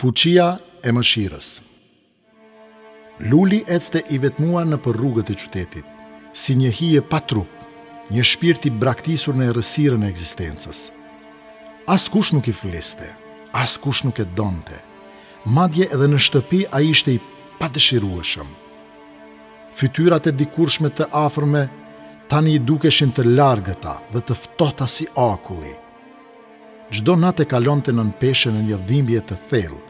Fuqia e mëshirës. Luli ecte I vetmuar në për rrugët e qytetit, si një hije pa trup, një shpirt I braktisur në errësirën e ekzistencës. Askush nuk I fliste, askush nuk e donte, madje edhe në shtëpi ai ishte I padëshirueshëm. Fytyrat e dikurshme të afërme tani I dukeshin të largëta dhe të ftohta si akulli. Çdo natë kalonte nën peshë në një dhimbje të thellë,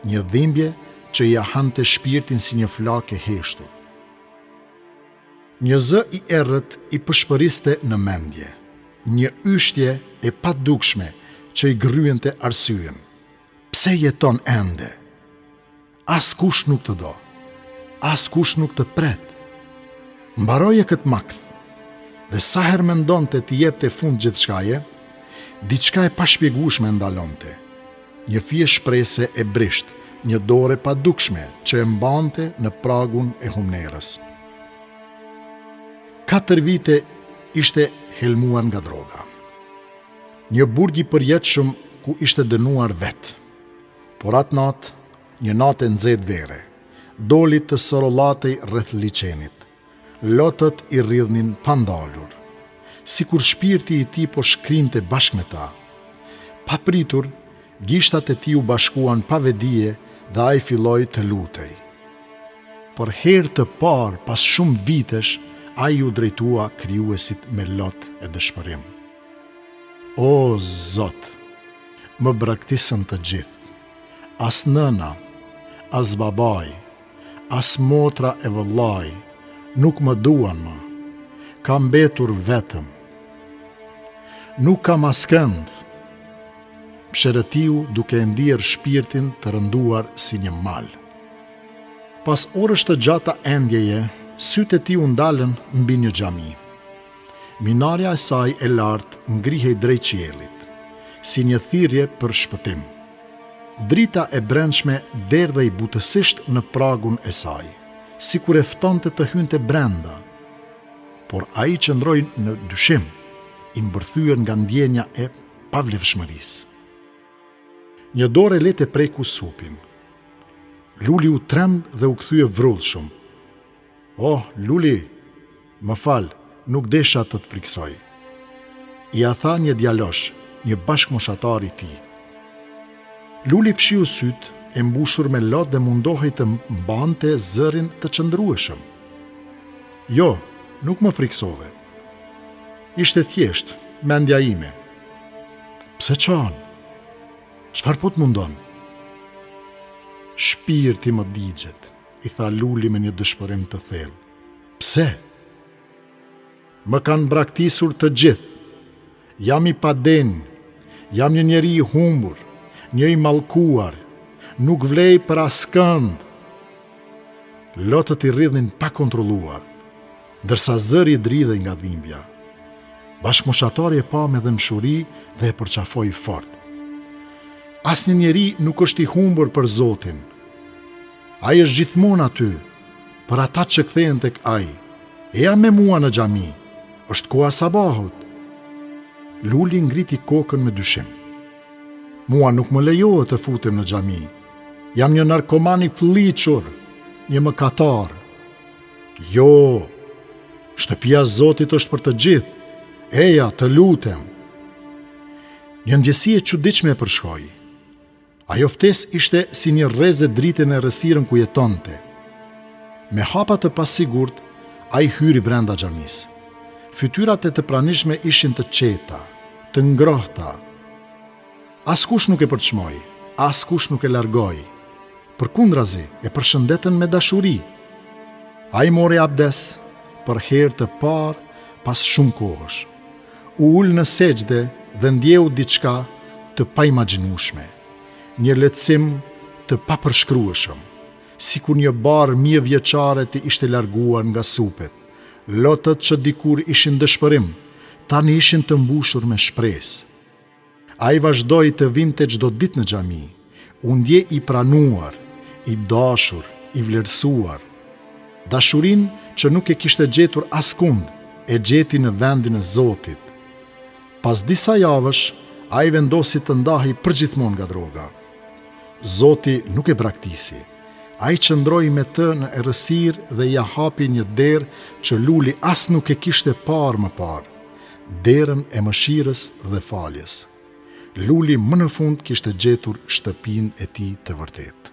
një dhimbje që I hante shpirtin si një flakë e heshtur. Një zë I errët I pëshpëriste në mendje, një yshtje e padukshme që I gryente arsyen. Pse jeton ende? Askush nuk të do, askush nuk të pret. Mbaroje këtë makth, dhe sa herë mendonte t'i jepte fund gjithçkaje, diçka e pashpjegueshme ndalonte. Një fije shprese e brisht, një dorë e padukshme që e mbante në pragun e humnerës. 4 vite ishte helmuar nga droga. Një burg I përjetshëm ku ishte dënuar vetë. Por atë natë, një natë e nxehtë vere, doli të sorollatej rreth liçenit. Lotët I rridhnin pa ndalur, sikur shpirti I tij po shkrinte bashkë me ta. Papritur, gishtat e tij u bashkuan pa vedije dhe ai filloi të lutej. Për herë të parë pas shumë vitesh, ai u drejtua krijuesit me lot e dëshpërim. O Zot, më braktisën të gjithë. As nëna, as babai, as motra e vëllai nuk më duan më. Kam mbetur vetëm. Nuk kam askënd. Psherëtiu duke ndier shpirtin të rënduar si një mal. Pas orësh të gjata endjeje, sytë e tij u ndalën mbi një xhami. Minarja e saj e lartë ngrihej drejt qiellit, si një thirrje për shpëtim. Drita e brendshme derdhej butësisht në pragun e saj, sikur e ftonte të hynte brenda. Por ai qëndroi në dyshim, I mbërthyer nga ndjenja e pavlefshmërisë. Një dorë e lehtë preku supin. Luli u tremb dhe u kthye vrullshëm. "Oh, Luli, më fal, nuk desha të të friksoj." I tha një djalosh, një bashkëmoshatar I tij. Luli fshiu syt, e mbushur me lot dhe mundohej të mbante zërin të qëndrueshëm. "Jo, nuk më friksove. Ishte thjesht, mendja ime." "Pse çan? Çfarë po të mundon?" "Shpirti më digjet," I tha Luli me një dëshpërim të thellë. "Pse?" "Më kanë braktisur të gjithë. Jam I padenj, jam një njeri I humbur, një I mallkuar, nuk vlej për askënd." Lotët I rridhin pa kontrolluar, ndërsa zëri I dridhej nga dhimbja. Bashkëmoshatari e pa me dëmshuri dhe e përqafoi fort. "Asnjë njeri nuk është I humbur për Zotin. Ai është gjithmonë aty, për ata që kthehen tek ai. Eja me mua në xhami, është koha sabahut." Luli ngriti kokën me dyshim. "Mua nuk më lejohet të futem në xhami. Jam një narkoman I fëlliqur, një mëkatar." "Jo, shtëpia e Zotit është për të gjithë. Eja, të lutem." Një ndjesi e çuditshme e përshkoi. Ajo ftesë ishte si një rrezë drite në errësirën ku jetonte. Me hapa të pasigurt, ai hyri brenda xhamisë. Fytyrat e të pranishme ishin të qeta, të ngrohta. Askush nuk e përçmoi, askush nuk e largoi. Përkundrazi, e përshëndetën me dashuri. Ai mori abdes për herë të parë pas shumë kohësh. U ul në sejdë dhe ndjeu diçka të paimagjinueshme, një lehtësim të papërshkrueshëm, sikur një barë mijëvjeçare të ishte larguar nga supet. Lotët që dikur ishin dëshpërim, tani ishin të mbushur me shpresë. Ai vazhdoi të vinte çdo ditë në xhami, u ndje I pranuar, I dashur, I vlerësuar. Dashurinë që nuk e kishte gjetur askund, e gjeti në vendin e Zotit. Pas disa javësh, ai vendosi të ndahej përgjithmonë nga droga. Zoti nuk e braktisi. Ai qëndroi me të në errësirë dhe ja hapi një derë që Luli as nuk e kishte parë më parë, derën e mëshirës dhe faljes. Luli më në fund kishte gjetur shtëpinë e tij të vërtetë.